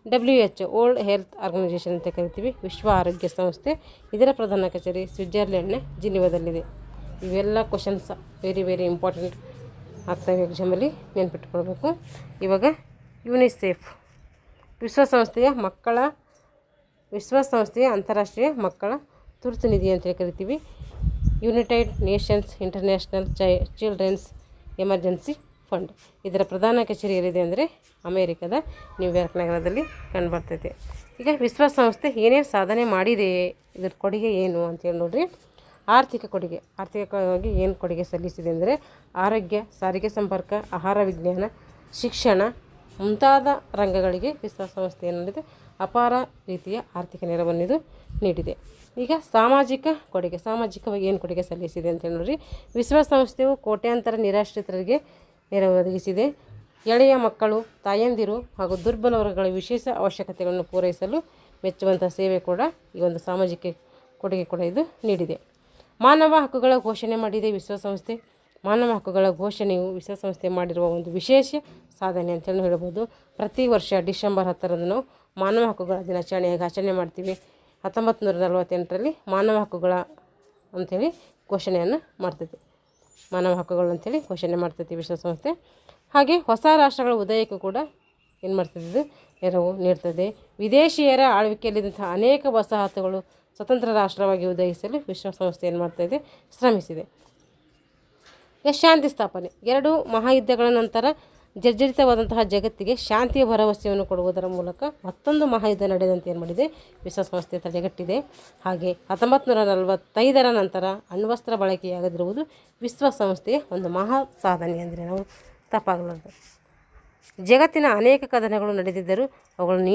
WHO ವರ್ಲ್ಡ್ ಹೆಲ್ತ್ ಆರ್ಗನೈಸೇಷನ್ ಅಂತ ಕರಿತೀವಿ, ವಿಶ್ವ ಆರೋಗ್ಯ ಸಂಸ್ಥೆ. ಇದರ ಪ್ರಧಾನ ಕಚೇರಿ ಸ್ವಿಟ್ಜರ್ಲೆಂಡ್ನ ಜಿನಿವಾದಲ್ಲಿದೆ. ಇವೆಲ್ಲ ಕ್ವಶನ್ಸ್ ವೆರಿ ಇಂಪಾರ್ಟೆಂಟ್ ಆಗ್ತವೆ ಎಕ್ಸಾಮಲ್ಲಿ, ನೆನ್ಪಿಟ್ಕೊಳ್ಬೇಕು. ಇವಾಗ ಯುನಿಸೆಫ್ ವಿಶ್ವಸಂಸ್ಥೆಯ ಅಂತಾರಾಷ್ಟ್ರೀಯ ಮಕ್ಕಳ ತುರ್ತು ನಿಧಿ ಅಂತೇಳಿ ಕರಿತೀವಿ. United Nations International Children's Emergency Fund. ಇದರ ಪ್ರಧಾನ ಕಚೇರಿ ಎಲ್ಲಿದೆ ಅಂದರೆ ಅಮೇರಿಕದ ನ್ಯೂಯಾರ್ಕ್ ನಗರದಲ್ಲಿ ಕಂಡುಬರ್ತೈತೆ. ಈಗ ವಿಶ್ವಸಂಸ್ಥೆ ಏನೇನು ಸಾಧನೆ ಮಾಡಿದೆ, ಇದರ ಕೊಡುಗೆ ಏನು ಅಂತೇಳಿ ನೋಡ್ರಿ. ಆರ್ಥಿಕವಾಗಿ ಏನು ಕೊಡುಗೆ ಸಲ್ಲಿಸಿದೆ ಅಂದರೆ ಆರೋಗ್ಯ, ಸಾರಿಗೆ ಸಂಪರ್ಕ, ಆಹಾರ ವಿಜ್ಞಾನ, ಶಿಕ್ಷಣ ಮುಂತಾದ ರಂಗಗಳಿಗೆ ವಿಶ್ವಸಂಸ್ಥೆ ಏನಿದೆ ಅಪಾರ ರೀತಿಯ ಆರ್ಥಿಕ ನೆರವನ್ನು ಇದು ನೀಡಿದೆ. ಈಗ ಸಾಮಾಜಿಕವಾಗಿ ಏನು ಕೊಡುಗೆ ಸಲ್ಲಿಸಿದೆ ಅಂತೇಳಿ ನೋಡ್ರಿ. ವಿಶ್ವಸಂಸ್ಥೆಯು ಕೋಟ್ಯಾಂತರ ನಿರಾಶ್ರಿತರಿಗೆ ನೆರವು ಒದಗಿಸಿದೆ. ಎಳೆಯ ಮಕ್ಕಳು, ತಾಯಂದಿರು ಹಾಗೂ ದುರ್ಬಲ ವರ್ಗಗಳ ವಿಶೇಷ ಅವಶ್ಯಕತೆಗಳನ್ನು ಪೂರೈಸಲು ಮೆಚ್ಚುವಂಥ ಸೇವೆ ಕೂಡ ಈ ಒಂದು ಸಾಮಾಜಿಕ ಕೊಡುಗೆ ಕೂಡ ಇದು ನೀಡಿದೆ. ಮಾನವ ಹಕ್ಕುಗಳ ಘೋಷಣೆ ಮಾಡಿದೆ ವಿಶ್ವಸಂಸ್ಥೆ. ಮಾನವ ಹಕ್ಕುಗಳ ಘೋಷಣೆಯು ವಿಶ್ವಸಂಸ್ಥೆ ಮಾಡಿರುವ ಒಂದು ವಿಶೇಷ ಸಾಧನೆ ಅಂತೇಳಿ ಹೇಳ್ಬೋದು. ಪ್ರತಿ ವರ್ಷ ಡಿಸೆಂಬರ್ 10ರಂದು ನಾವು ಮಾನವ ಹಕ್ಕುಗಳ ದಿನಾಚರಣೆಯಾಗಿ ಆಚರಣೆ ಮಾಡ್ತೀವಿ. 1948ರಲ್ಲಿ ಮಾನವ ಹಕ್ಕುಗಳ ಅಂಥೇಳಿ ಘೋಷಣೆಯನ್ನು ಮಾಡ್ತೈತಿ. ಮಾನವ ಹಕ್ಕುಗಳು ಅಂಥೇಳಿ ಘೋಷಣೆ ಮಾಡ್ತೈತಿ ವಿಶ್ವಸಂಸ್ಥೆ. ಹಾಗೆ ಹೊಸ ರಾಷ್ಟ್ರಗಳ ಉದಯಕ್ಕೂ ಕೂಡ ಏನು ಮಾಡ್ತದೆ, ನೆರವು ನೀಡ್ತದೆ. ವಿದೇಶಿಯರ ಆಳ್ವಿಕೆಯಲ್ಲಿದ್ದಂತಹ ಅನೇಕ ವಸಾಹತುಗಳು ಸ್ವತಂತ್ರ ರಾಷ್ಟ್ರವಾಗಿ ಉದಯಿಸಲು ವಿಶ್ವಸಂಸ್ಥೆ ಏನು ಮಾಡ್ತಾಯಿದೆ, ಶ್ರಮಿಸಿದೆ. ಶಾಂತಿ ಸ್ಥಾಪನೆ. 2 ಮಹಾಯುದ್ಧಗಳ ನಂತರ ಜರ್ಜರಿತವಾದಂತಹ ಜಗತ್ತಿಗೆ ಶಾಂತಿಯ ಭರವಸೆಯನ್ನು ಕೊಡುವುದರ ಮೂಲಕ ಮತ್ತೊಂದು ಮಹಾಯುದ್ಧ ನಡೆದಂತೆ ಏನು ಮಾಡಿದೆ ವಿಶ್ವಸಂಸ್ಥೆ ತಡೆಗಟ್ಟಿದೆ. ಹಾಗೆ 1945ರ ನಂತರ ಅಣ್ವಸ್ತ್ರ ಬಳಕೆಯಾಗದಿರುವುದು ವಿಶ್ವಸಂಸ್ಥೆಯ ಒಂದು ಮಹಾ ಸಾಧನೆ ಅಂದರೆ ನಾವು ತಪ್ಪಾಗಲಾರದು. ಜಗತ್ತಿನ ಅನೇಕ ಕದನಗಳು ನಡೆದಿದ್ದರೂ ಅವುಗಳನ್ನು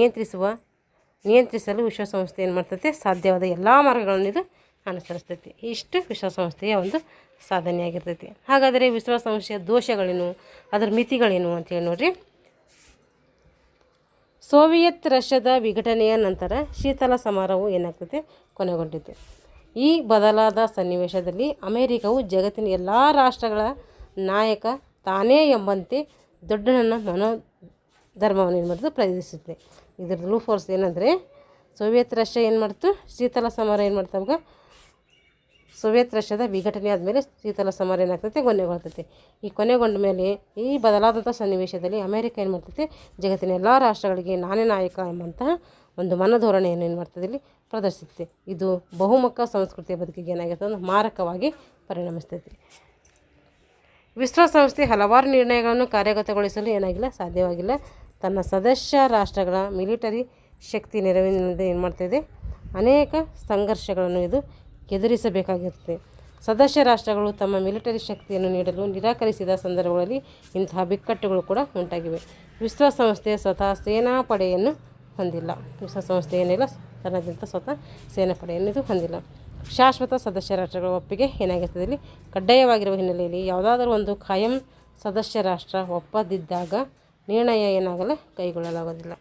ನಿಯಂತ್ರಿಸಲು ವಿಶ್ವಸಂಸ್ಥೆ ಏನು ಮಾಡ್ತೈತೆ ಸಾಧ್ಯವಾದ ಎಲ್ಲ ಮಾರ್ಗಗಳನ್ನು ಇದು ಅನುಸರಿಸ್ತೈತಿ. ಇಷ್ಟು ವಿಶ್ವಸಂಸ್ಥೆಯ ಒಂದು ಸಾಧನೆಯಾಗಿರ್ತೈತಿ. ಹಾಗಾದರೆ ವಿಶ್ವಸಂಸ್ಥೆಯ ದೋಷಗಳೇನು, ಅದರ ಮಿತಿಗಳೇನು ಅಂತೇಳಿ ನೋಡ್ರಿ. ಸೋವಿಯತ್ ರಷ್ಯಾದ ವಿಘಟನೆಯ ನಂತರ ಶೀತಲ ಸಮರವು ಏನಾಗ್ತೈತೆ ಕೊನೆಗೊಂಡಿತು. ಈ ಬದಲಾದ ಸನ್ನಿವೇಶದಲ್ಲಿ ಅಮೆರಿಕವು ಜಗತ್ತಿನ ಎಲ್ಲ ರಾಷ್ಟ್ರಗಳ ನಾಯಕ ತಾನೇ ಎಂಬಂತೆ ದೊಡ್ಡನನ್ನ ಮನೋಧರ್ಮವನ್ನು ಏನು ಮಾಡಿದ್ದು ಪ್ರತಿನಿಧಿಸುತ್ತೆ. ಇದರ ರೂಲ್ ಫೋರ್ಸ್ ಏನಂದರೆ ಸೋವಿಯತ್ ರಷ್ಯಾ ಏನು ಮಾಡ್ತು, ಶೀತಲ ಸಮರ ಏನು ಮಾಡ್ತಾವಾಗ ಸೋವಿಯತ್ ರಷ್ಯಾದ ವಿಘಟನೆ ಆದಮೇಲೆ ಶೀತಲ ಸಮರ ಏನಾಗ್ತೈತೆ ಕೊನೆಗೊಳ್ತೈತೆ. ಈ ಕೊನೆಗೊಂಡ ಮೇಲೆ ಈ ಬದಲಾದಂಥ ಸನ್ನಿವೇಶದಲ್ಲಿ ಅಮೆರಿಕ ಏನು ಮಾಡ್ತೈತೆ ಜಗತ್ತಿನ ಎಲ್ಲ ರಾಷ್ಟ್ರಗಳಿಗೆ ನಾನೇ ನಾಯಕ ಎಂಬಂತಹ ಒಂದು ಮನೋಧೋರಣೆಯನ್ನು ಏನು ಮಾಡ್ತದೆ ಇಲ್ಲಿ ಪ್ರದರ್ಶಿಸುತ್ತೆ. ಇದು ಬಹುಮುಖ ಸಂಸ್ಕೃತಿಯ ಬದುಕಿಗೆ ಏನಾಗಿರ್ತದೆ ಮಾರಕವಾಗಿ ಪರಿಣಮಿಸ್ತೈತಿ. ವಿಶ್ವಸಂಸ್ಥೆ ಹಲವಾರು ನಿರ್ಣಯಗಳನ್ನು ಕಾರ್ಯಗತಗೊಳಿಸಲು ಏನಾಗಿಲ್ಲ ಸಾಧ್ಯವಾಗಿಲ್ಲ. ತನ್ನ ಸದಸ್ಯ ರಾಷ್ಟ್ರಗಳ ಮಿಲಿಟರಿ ಶಕ್ತಿ ನೆರವಿನಿಂದ ಏನು ಮಾಡ್ತಾಯಿದೆ ಅನೇಕ ಸಂಘರ್ಷಗಳನ್ನು ಇದು ಎದುರಿಸಬೇಕಾಗಿರುತ್ತೆ. ಸದಸ್ಯ ರಾಷ್ಟ್ರಗಳು ತಮ್ಮ ಮಿಲಿಟರಿ ಶಕ್ತಿಯನ್ನು ನೀಡಲು ನಿರಾಕರಿಸಿದ ಸಂದರ್ಭಗಳಲ್ಲಿ ಇಂತಹ ಬಿಕ್ಕಟ್ಟುಗಳು ಕೂಡ ಉಂಟಾಗಿವೆ. ವಿಶ್ವಸಂಸ್ಥೆ ಸ್ವತಃ ಸೇನಾಪಡೆಯನ್ನು ಹೊಂದಿಲ್ಲ. ವಿಶ್ವಸಂಸ್ಥೆ ಏನಿಲ್ಲ ತನ್ನದಂಥ ಸ್ವತಃ ಸೇನಾಪಡೆಯನ್ನು ಇದು ಹೊಂದಿಲ್ಲ. ಶಾಶ್ವತ ಸದಸ್ಯ ರಾಷ್ಟ್ರಗಳ ಒಪ್ಪಿಗೆ ಏನಾಗಿರ್ತದೆ ಇಲ್ಲಿ ಕಡ್ಡಾಯವಾಗಿರುವ ಹಿನ್ನೆಲೆಯಲ್ಲಿ ಯಾವುದಾದ್ರೂ ಒಂದು ಖಾಯಂ ಸದಸ್ಯ ರಾಷ್ಟ್ರ ಒಪ್ಪದಿದ್ದಾಗ ನಿರ್ಣಯ ಏನಾಗಲ್ಲ ಕೈಗೊಳ್ಳಲಾಗೋದಿಲ್ಲ.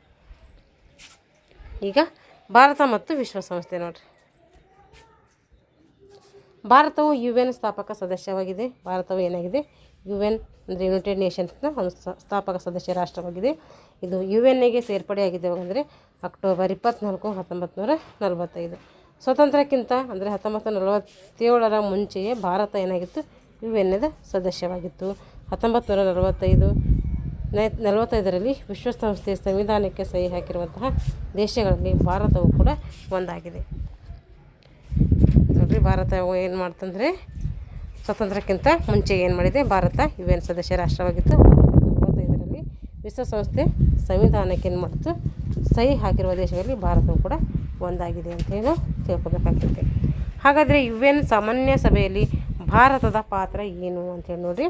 ಈಗ ಭಾರತ ಮತ್ತು ವಿಶ್ವಸಂಸ್ಥೆ ನೋಡ್ರಿ. ಭಾರತವು UN ಸ್ಥಾಪಕ ಸದಸ್ಯವಾಗಿದೆ. ಭಾರತವು ಏನಾಗಿದೆ UN ಅಂದರೆ ಯುನೈಟೆಡ್ ನೇಷನ್ಸ್ನ ಒಂದು ಸ್ಥಾಪಕ ಸದಸ್ಯ ರಾಷ್ಟ್ರವಾಗಿದೆ. ಇದು UNಗೆ ಸೇರ್ಪಡೆಯಾಗಿದೆ ಅಂದರೆ ಅಕ್ಟೋಬರ್ 24, 1945. ಸ್ವಾತಂತ್ರ್ಯಕ್ಕಿಂತ ಅಂದರೆ 1947ರ ಮುಂಚೆಯೇ ಭಾರತ ಏನಾಗಿತ್ತು UNದ ಸದಸ್ಯವಾಗಿತ್ತು. 1945ರಲ್ಲಿ ವಿಶ್ವಸಂಸ್ಥೆಯ ಸಂವಿಧಾನಕ್ಕೆ ಸಹಿ ಹಾಕಿರುವಂತಹ ದೇಶಗಳಲ್ಲಿ ಭಾರತವು ಕೂಡ ಒಂದಾಗಿದೆ. ನೋಡಿರಿ, ಭಾರತ ಏನು ಮಾಡ್ತಂದರೆ ಸ್ವಾತಂತ್ರ್ಯಕ್ಕಿಂತ ಮುಂಚೆ ಏನು ಮಾಡಿದೆ ಭಾರತ UN ಸದಸ್ಯ ರಾಷ್ಟ್ರವಾಗಿತ್ತು. 1945ರಲ್ಲಿ ವಿಶ್ವಸಂಸ್ಥೆ ಸಂವಿಧಾನಕ್ಕೆ ಏನು ಮಾಡ್ತು ಸಹಿ ಹಾಕಿರುವ ದೇಶಗಳಲ್ಲಿ ಭಾರತವು ಕೂಡ ಒಂದಾಗಿದೆ ಅಂತ ಹೇಳಿ ತಿಳ್ಕೊಬೇಕಾಗ್ತೈತೆ. ಹಾಗಾದರೆ UN ಸಾಮಾನ್ಯ ಸಭೆಯಲ್ಲಿ ಭಾರತದ ಪಾತ್ರ ಏನು ಅಂತೇಳಿ ನೋಡಿರಿ.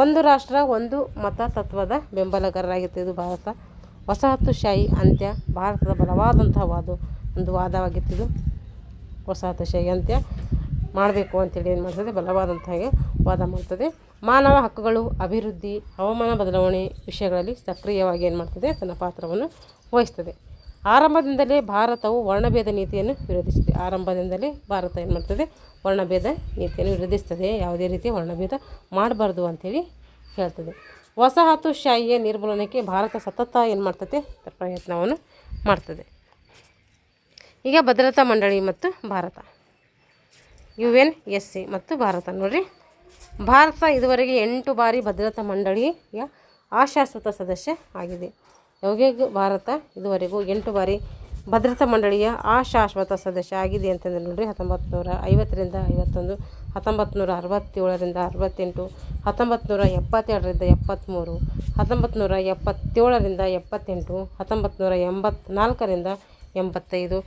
ಒಂದು ರಾಷ್ಟ್ರ ಒಂದು ಮತ ತತ್ವದ ಬೆಂಬಲಗಾರರಾಗಿತ್ತು ಇದು ಭಾರತ. ವಸಾಹತುಶಾಹಿ ಅಂತ್ಯ ಭಾರತದ ಬಲವಾದಂತಹ ಒಂದು ವಾದವಾಗಿತ್ತು. ವಸಾಹತುಶಾಹಿ ಅಂತ್ಯ ಮಾಡಬೇಕು ಅಂತೇಳಿ ಏನು ಮಾಡ್ತದೆ ಬಲವಾದಂತಹ ವಾದ ಮಾಡ್ತದೆ. ಮಾನವ ಹಕ್ಕುಗಳು, ಅಭಿವೃದ್ಧಿ, ಹವಾಮಾನ ಬದಲಾವಣೆ ವಿಷಯಗಳಲ್ಲಿ ಸಕ್ರಿಯವಾಗಿ ಏನು ಮಾಡ್ತದೆ ತನ್ನ ಪಾತ್ರವನ್ನು ವಹಿಸ್ತದೆ. ಆರಂಭದಿಂದಲೇ ಭಾರತವು ವರ್ಣಭೇದ ನೀತಿಯನ್ನು ವಿರೋಧಿಸಿದೆ. ಆರಂಭದಿಂದಲೇ ಭಾರತ ಏನು ಮಾಡ್ತದೆ ವರ್ಣಭೇದ ನೀತಿಯನ್ನು ವಿರೋಧಿಸ್ತದೆ. ಯಾವುದೇ ರೀತಿಯ ವರ್ಣಭೇದ ಮಾಡಬಾರ್ದು ಅಂಥೇಳಿ ಹೇಳ್ತದೆ. ವಸಾಹತುಶಾಹಿಯ ನಿರ್ಮೂಲನಕ್ಕೆ ಭಾರತ ಸತತ ಏನು ಮಾಡ್ತದೆ ಪ್ರಯತ್ನವನ್ನು ಮಾಡ್ತದೆ. ಈಗ ಭದ್ರತಾ ಮಂಡಳಿ ಮತ್ತು ಭಾರತ UNSC ಮತ್ತು ಭಾರತ ನೋಡಿರಿ. ಭಾರತ ಇದುವರೆಗೆ 8 ಬಾರಿ ಭದ್ರತಾ ಮಂಡಳಿಯ ಅಶಾಶ್ವತ ಸದಸ್ಯ ಆಗಿದೆ. ಯಾವಾಗ ಭಾರತ ಇದುವರೆಗೂ 8 ಬಾರಿ ಭದ್ರತಾ ಮಂಡಳಿಯ ಅಶಾಶ್ವತ ಸದಸ್ಯ ಆಗಿದೆ ಅಂತಂದರೆ ನೋಡಿರಿ 1950ರಿಂದ 51, 1967ರಿಂದ 68, 1972ರಿಂದ 73, 1977ರಿಂದ 78, 1984ರಿಂದ 85, 1991ರಿಂದ 92,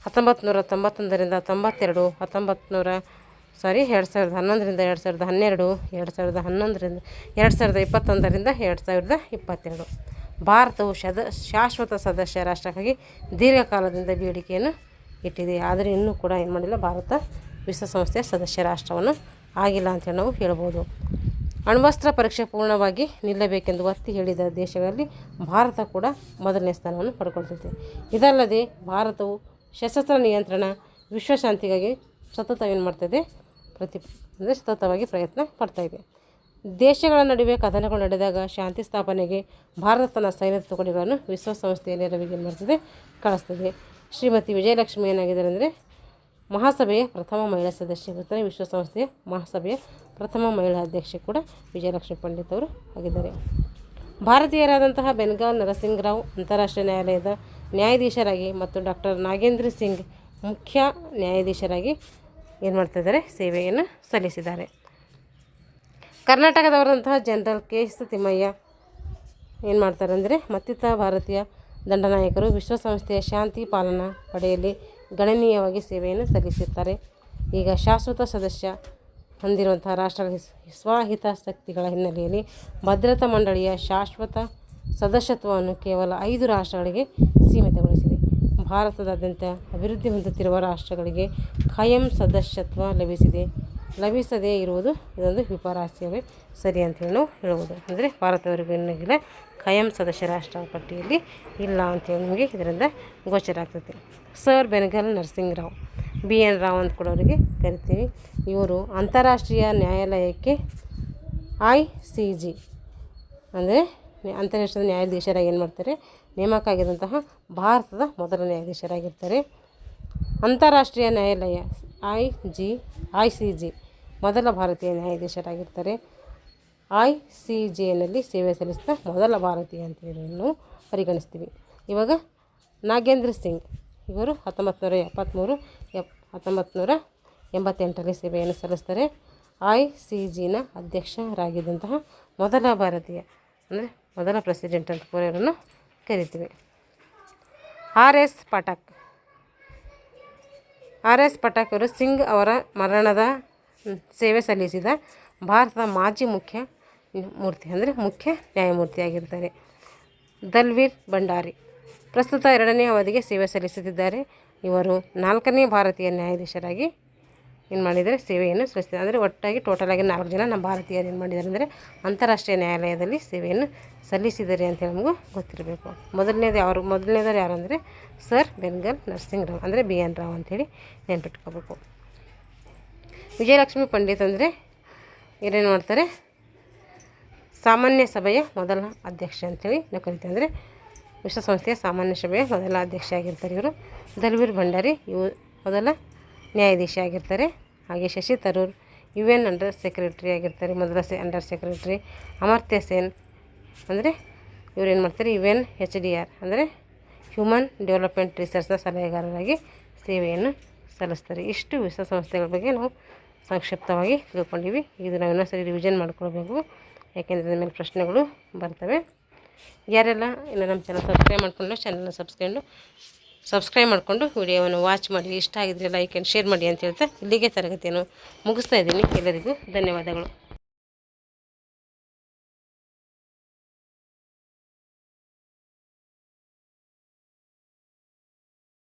2011ರಿಂದ 2012, 2011ರಿಂದ 2022 ಭಾರತವು ಶಾಶ್ವತ ಸದಸ್ಯ ರಾಷ್ಟ್ರಕ್ಕಾಗಿ ದೀರ್ಘಕಾಲದಿಂದ ಬೇಡಿಕೆಯನ್ನು ಇಟ್ಟಿದೆ. ಆದರೆ ಇನ್ನೂ ಕೂಡ ಏನು ಮಾಡಿಲ್ಲ ಭಾರತ ವಿಶ್ವಸಂಸ್ಥೆಯ ಸದಸ್ಯ ರಾಷ್ಟ್ರವನ್ನು ಆಗಿಲ್ಲ ಅಂತೇಳಿ ನಾವು ಹೇಳ್ಬೋದು. ಅಣ್ವಸ್ತ್ರ ಪರೀಕ್ಷೆ ಪೂರ್ಣವಾಗಿ ನಿಲ್ಲಬೇಕೆಂದು ಒತ್ತಿ ಹೇಳಿದ ದೇಶಗಳಲ್ಲಿ ಭಾರತ ಕೂಡ ಮೊದಲನೇ ಸ್ಥಾನವನ್ನು ಪಡ್ಕೊಳ್ತೈತೆ. ಇದಲ್ಲದೆ ಭಾರತವು ಸಶಸ್ತ್ರ ನಿಯಂತ್ರಣ, ವಿಶ್ವಶಾಂತಿಗಾಗಿ ಸತತ ಏನು ಮಾಡ್ತಾಯಿದೆ ಸತತವಾಗಿ ಪ್ರಯತ್ನ ಪಡ್ತಾಯಿದೆ. ದೇಶಗಳ ನಡುವೆ ಕದನಗಳು ನಡೆದಾಗ ಶಾಂತಿ ಸ್ಥಾಪನೆಗೆ ಭಾರತ ತನ್ನ ಸೈನ್ಯದ ತುಕಡಿಗಳನ್ನು ವಿಶ್ವಸಂಸ್ಥೆಯ ನೆರವಿಗೆ ಏನು ಮಾಡ್ತದೆ ಕಳಿಸ್ತದೆ. ಶ್ರೀಮತಿ ವಿಜಯಲಕ್ಷ್ಮಿ ಏನಾಗಿದ್ದಾರೆ ಅಂದರೆ ಮಹಾಸಭೆಯ ಪ್ರಥಮ ಮಹಿಳಾ ಸದಸ್ಯೆ ಇರ್ತಾರೆ. ವಿಶ್ವಸಂಸ್ಥೆಯ ಮಹಾಸಭೆಯ ಪ್ರಥಮ ಮಹಿಳಾ ಅಧ್ಯಕ್ಷೆ ಕೂಡ ವಿಜಯಲಕ್ಷ್ಮಿ ಪಂಡಿತ್ ಅವರು ಆಗಿದ್ದಾರೆ. ಭಾರತೀಯರಾದಂತಹ ಬೆನ್ಗಾಲ್ ನರಸಿಂಗರಾವ್ ಅಂತಾರಾಷ್ಟ್ರೀಯ ನ್ಯಾಯಾಲಯದ ನ್ಯಾಯಾಧೀಶರಾಗಿ ಮತ್ತು ಡಾಕ್ಟರ್ ನಾಗೇಂದ್ರ ಸಿಂಗ್ ಮುಖ್ಯ ನ್ಯಾಯಾಧೀಶರಾಗಿ ಏನು ಮಾಡ್ತಿದ್ದಾರೆ ಸೇವೆಯನ್ನು ಸಲ್ಲಿಸಿದ್ದಾರೆ. ಕರ್ನಾಟಕದವರಾದಂತಹ ಜನರಲ್ KS ತಿಮ್ಮಯ್ಯ ಏನು ಮಾಡ್ತಾರೆ ಅಂದರೆ ಮತ್ತಿತರ ಭಾರತೀಯ ದಂಡನಾಯಕರು ವಿಶ್ವಸಂಸ್ಥೆಯ ಶಾಂತಿ ಪಾಲನಾ ಪಡೆಯಲ್ಲಿ ಗಣನೀಯವಾಗಿ ಸೇವೆಯನ್ನು ಸಲ್ಲಿಸುತ್ತಾರೆ. ಈಗ ಶಾಶ್ವತ ಸದಸ್ಯ ಹೊಂದಿರುವಂತಹ ರಾಷ್ಟ್ರಗಳ ಸ್ವಹಿತಾಸಕ್ತಿಗಳ ಹಿನ್ನೆಲೆಯಲ್ಲಿ ಭದ್ರತಾ ಮಂಡಳಿಯ ಶಾಶ್ವತ ಸದಸ್ಯತ್ವವನ್ನು ಕೇವಲ 5 ರಾಷ್ಟ್ರಗಳಿಗೆ ಸೀಮಿತಗೊಳಿಸಿದೆ. ಭಾರತದಾದ್ಯಂತ ಅಭಿವೃದ್ಧಿ ಹೊಂದುತ್ತಿರುವ ರಾಷ್ಟ್ರಗಳಿಗೆ ಖಾಯಂ ಸದಸ್ಯತ್ವ ಲಭಿಸದೇ ಇರುವುದು ಇದೊಂದು ವಿಪರ್ಯಾಸವೇ ಸರಿ ಅಂತೇಳಿ ನಾವು ಹೇಳ್ಬೋದು. ಅಂದರೆ ಭಾರತವರೆಗಿನ ಖಾಯಂ ಸದಸ್ಯ ರಾಷ್ಟ್ರ ಪಟ್ಟಿಯಲ್ಲಿ ಇಲ್ಲ ಅಂತೇಳಿ ನಮಗೆ ಇದರಿಂದ ಗೋಚರ ಆಗ್ತದೆ. Sir Benagal nursing Rao, BN Rao ಅಂತ ಕೂಡ ಅವರಿಗೆ ಕರಿತೀವಿ. ಇವರು ಅಂತಾರಾಷ್ಟ್ರೀಯ ನ್ಯಾಯಾಲಯಕ್ಕೆ ICJ ಅಂದರೆ ಅಂತಾರಾಷ್ಟ್ರೀಯ ನ್ಯಾಯಾಧೀಶರಾಗಿ ಏನು ಮಾಡ್ತಾರೆ, ನೇಮಕ ಆಗಿರುವಂತಹ ಭಾರತದ ಮೊದಲ ನ್ಯಾಯಾಧೀಶರಾಗಿರ್ತಾರೆ. ಅಂತಾರಾಷ್ಟ್ರೀಯ ನ್ಯಾಯಾಲಯ ICJ ಮೊದಲ ಭಾರತೀಯ ನ್ಯಾಯಾಧೀಶರಾಗಿರ್ತಾರೆ. ICJನಲ್ಲಿ ಸೇವೆ ಸಲ್ಲಿಸಿದ ಮೊದಲ ಭಾರತೀಯ ಅಂತೇಳಿ ನಾವು ಪರಿಗಣಿಸ್ತೀವಿ. ಇವಾಗ ನಾಗೇಂದ್ರ ಸಿಂಗ್ ಇವರು 1988ರಲ್ಲಿ ಸೇವೆಯನ್ನು ಸಲ್ಲಿಸ್ತಾರೆ. ICJನ ಅಧ್ಯಕ್ಷರಾಗಿದ್ದಂತಹ ಮೊದಲ ಭಾರತೀಯ ಅಂದರೆ ಮೊದಲ ಪ್ರೆಸಿಡೆಂಟ್ ಅಂತ ಕೂಡ ಇವರನ್ನು ಕರಿತೀವಿ. RS ಪಟಾಕ್ ಅವರು ಸಿಂಗ್ ಅವರ ಮರಣದ ಸೇವೆ ಸಲ್ಲಿಸಿದ ಭಾರತದ ಮಾಜಿ ಮುಖ್ಯ ನ್ಯಾಯಮೂರ್ತಿಯಾಗಿರ್ತಾರೆ. ದಲ್ವೀರ್ ಭಂಡಾರಿ ಪ್ರಸ್ತುತ 2ನೇ ಅವಧಿಗೆ ಸೇವೆ ಸಲ್ಲಿಸುತ್ತಿದ್ದಾರೆ. ಇವರು 4ನೇ ಭಾರತೀಯ ನ್ಯಾಯಾಧೀಶರಾಗಿ ಏನು ಮಾಡಿದ್ದಾರೆ, ಸೇವೆಯನ್ನು ಸಲ್ಲಿಸಿದ್ದಾರೆ. ಅಂದರೆ ಒಟ್ಟಾಗಿ ಟೋಟಲಾಗಿ 4 ಜನ ನಮ್ಮ ಭಾರತೀಯರು ಏನು ಮಾಡಿದ್ದಾರೆ ಅಂದರೆ ಅಂತಾರಾಷ್ಟ್ರೀಯ ನ್ಯಾಯಾಲಯದಲ್ಲಿ ಸೇವೆಯನ್ನು ಸಲ್ಲಿಸಿದ್ದಾರೆ ಅಂತೇಳಿ ನಮಗೂ ಗೊತ್ತಿರಬೇಕು. ಮೊದಲನೇದವ್ರು ಯಾರು ಅಂದರೆ ಸರ್ ಬೆನಗಲ್ ನರಸಿಂಗ್ ರಾವ್ ಅಂದರೆ BN ರಾವ್ ಅಂಥೇಳಿ ನೆನ್ಪಿಟ್ಕೋಬೇಕು. ವಿಜಯಲಕ್ಷ್ಮಿ ಪಂಡಿತ್ ಅಂದರೆ ಏನೇನು ಮಾಡ್ತಾರೆ, ಸಾಮಾನ್ಯ ಸಭೆಯ ಮೊದಲ ಅಧ್ಯಕ್ಷ ಅಂಥೇಳಿ ನಾವು ಕರಿತೀವಿ. ಅಂದರೆ ವಿಶ್ವಸಂಸ್ಥೆಯ ಸಾಮಾನ್ಯ ಸಭೆಯ ಮೊದಲ ಅಧ್ಯಕ್ಷ ಆಗಿರ್ತಾರೆ ಇವರು. ದಲ್ವೀರ್ ಭಂಡಾರಿ ಇವರು ಮೊದಲ ನ್ಯಾಯಾಧೀಶ ಆಗಿರ್ತಾರೆ. ಹಾಗೆ Shashi Tharoor UN under secretary ಆಗಿರ್ತಾರೆ, ಮೊದಲ ಅಂಡರ್ ಸೆಕ್ರೆಟರಿ. ಅಮರ್ತ್ಯ ಸೇನ್ ಅಂದರೆ ಇವರು ಏನು ಮಾಡ್ತಾರೆ, UNHDR ಅಂದರೆ ಹ್ಯೂಮನ್ ಡೆವಲಪ್ಮೆಂಟ್ ರಿಸರ್ಚ್ನ ಸಲಹೆಗಾರರಾಗಿ ಸೇವೆಯನ್ನು ಸಲ್ಲಿಸ್ತಾರೆ. ಇಷ್ಟು ವಿಶ್ವಸಂಸ್ಥೆಗಳ ಬಗ್ಗೆ ನಾವು ಸಂಕ್ಷಿಪ್ತವಾಗಿ ತಿಳ್ಕೊಂಡಿವಿ. ಇದು ನಾವು ಇನ್ನೊಂದು ಸರಿ ರಿವಿಷನ್ ಮಾಡ್ಕೊಳ್ಬೇಕು, ಯಾಕೆಂದರೆ ಇದ್ರ ಮೇಲೆ ಪ್ರಶ್ನೆಗಳು ಬರ್ತವೆ. ಯಾರೆಲ್ಲ ಇನ್ನು ನಮ್ಮ ಚಾನಲ್ ಸಬ್ಸ್ಕ್ರೈಬ್ ಮಾಡಿಕೊಂಡು ಚಾನಲ್ನ ಸಬ್ಸ್ಕ್ರೈಬ್ ಮಾಡಿಕೊಂಡು ವಿಡಿಯೋವನ್ನು ವಾಚ್ ಮಾಡಿ, ಇಷ್ಟ ಆಗಿದ್ರೆ ಲೈಕ್ ಆ್ಯಂಡ್ ಶೇರ್ ಮಾಡಿ ಅಂತ ಹೇಳ್ತಾ ಇಲ್ಲಿಗೆ ತರಗತಿಯನ್ನು ಮುಗಿಸ್ತಾ ಇದ್ದೀನಿ. ಎಲ್ಲರಿಗೂ ಧನ್ಯವಾದಗಳು.